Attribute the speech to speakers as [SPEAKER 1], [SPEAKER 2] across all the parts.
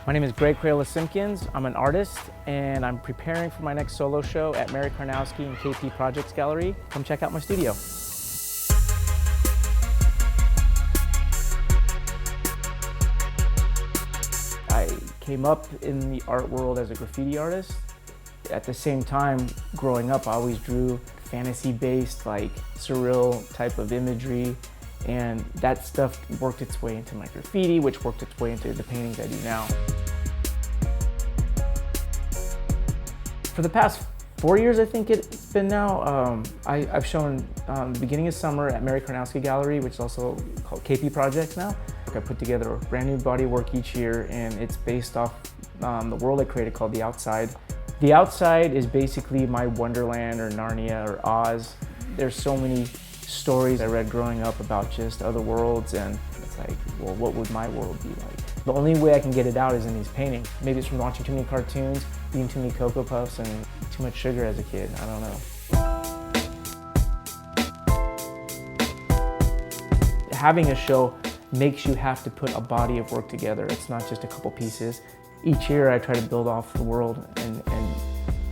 [SPEAKER 1] My name is Greg Craola Simkins. I'm an artist and I'm preparing for my next solo show at Mary Karnowski and KP Projects Gallery. Come check out my studio. I came up in the art world as a graffiti artist. At the same time, growing up, I always drew fantasy-based, like surreal type of imagery, and that stuff worked its way into my graffiti, which worked its way into the paintings I do now. For the past 4 years, I think it's been now, I've shown the beginning of summer at Mary Karnowski Gallery, which is also called KP Projects now. I put together a brand new body of work each year, and it's based off the world I created called The Outside. The Outside is basically my Wonderland or Narnia or Oz. There's so many stories I read growing up about just other worlds, and it's like, well, what would my world be like? The only way I can get it out is in these paintings. Maybe it's from watching too many cartoons, eating too many Cocoa Puffs, and too much sugar as a kid. I don't know. Having a show makes you have to put a body of work together. It's not just a couple pieces. Each year I try to build off the world and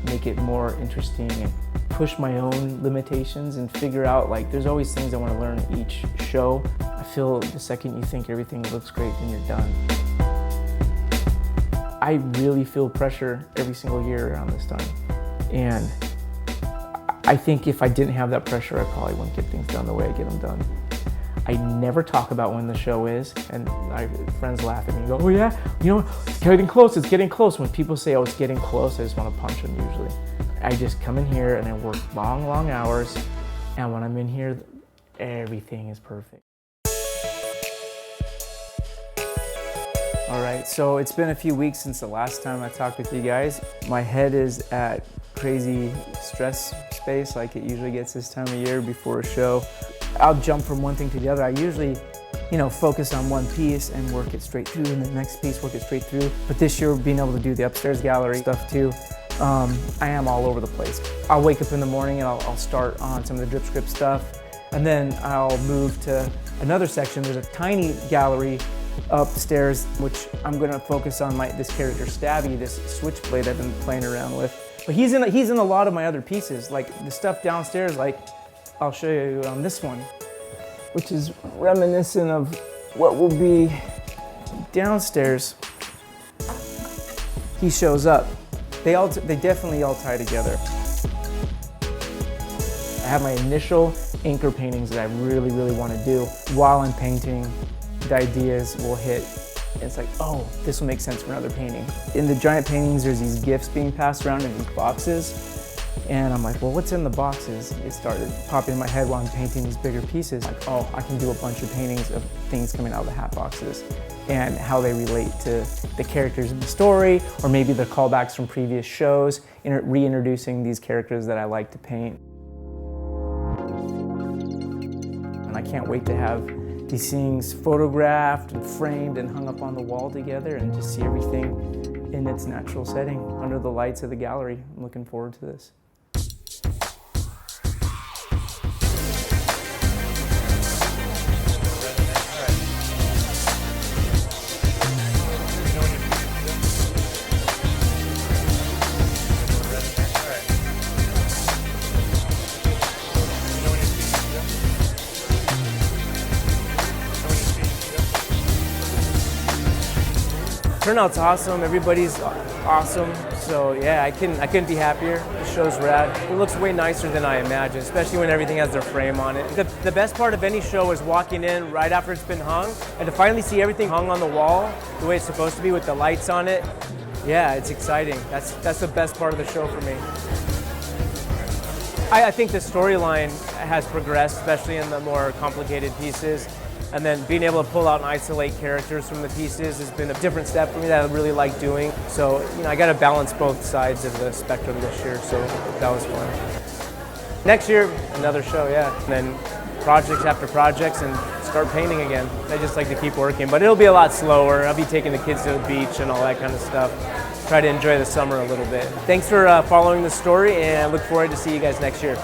[SPEAKER 1] make it more interesting and push my own limitations and figure out, like, there's always things I want to learn in each show. I feel the second you think everything looks great, then you're done. I really feel pressure every single year around this time. And I think if I didn't have that pressure, I probably wouldn't get things done the way I get them done. I never talk about when the show is, and my friends laugh at me and go, oh yeah, you know, it's getting close, it's getting close. When people say, oh, it's getting close, I just want to punch them usually. I just come in here and I work long, long hours, and when I'm in here, everything is perfect. All right, so it's been a few weeks since the last time I talked with you guys. My head is at crazy stress space like it usually gets this time of year before a show. I'll jump from one thing to the other. I usually, focus on one piece and work it straight through, and the next piece work it straight through. But this year, being able to do the upstairs gallery stuff too, I am all over the place. I'll wake up in the morning and I'll start on some of the drip script stuff, and then I'll move to another section. There's a tiny gallery upstairs, which I'm gonna focus on this character Stabby, this switchblade I've been playing around with. But he's in a lot of my other pieces, like the stuff downstairs, like I'll show you on this one, which is reminiscent of what will be downstairs. He shows up. They definitely all tie together. I have my initial anchor paintings that I really, really want to do. While I'm painting, the ideas will hit. It's like, oh, this will make sense for another painting. In the giant paintings, there's these gifts being passed around in these boxes. And I'm like, well, what's in the boxes? It started popping in my head while I'm painting these bigger pieces. Like, oh, I can do a bunch of paintings of things coming out of the hat boxes and how they relate to the characters in the story, or maybe the callbacks from previous shows, reintroducing these characters that I like to paint. And I can't wait to have these things photographed and framed and hung up on the wall together and just see everything in its natural setting under the lights of the gallery. I'm looking forward to this. Turnout's awesome, everybody's awesome, so yeah, I couldn't be happier. The show's rad. It looks way nicer than I imagined, especially when everything has their frame on it. The best part of any show is walking in right after it's been hung, and to finally see everything hung on the wall the way it's supposed to be with the lights on it. Yeah, it's exciting. That's the best part of the show for me. I think the storyline has progressed, especially in the more complicated pieces. And then being able to pull out and isolate characters from the pieces has been a different step for me that I really like doing. So, I got to balance both sides of the spectrum this year, so that was fun. Next year, another show, yeah. And then projects after projects and start painting again. I just like to keep working, but it'll be a lot slower. I'll be taking the kids to the beach and all that kind of stuff. Try to enjoy the summer a little bit. Thanks for following the story, and I look forward to see you guys next year.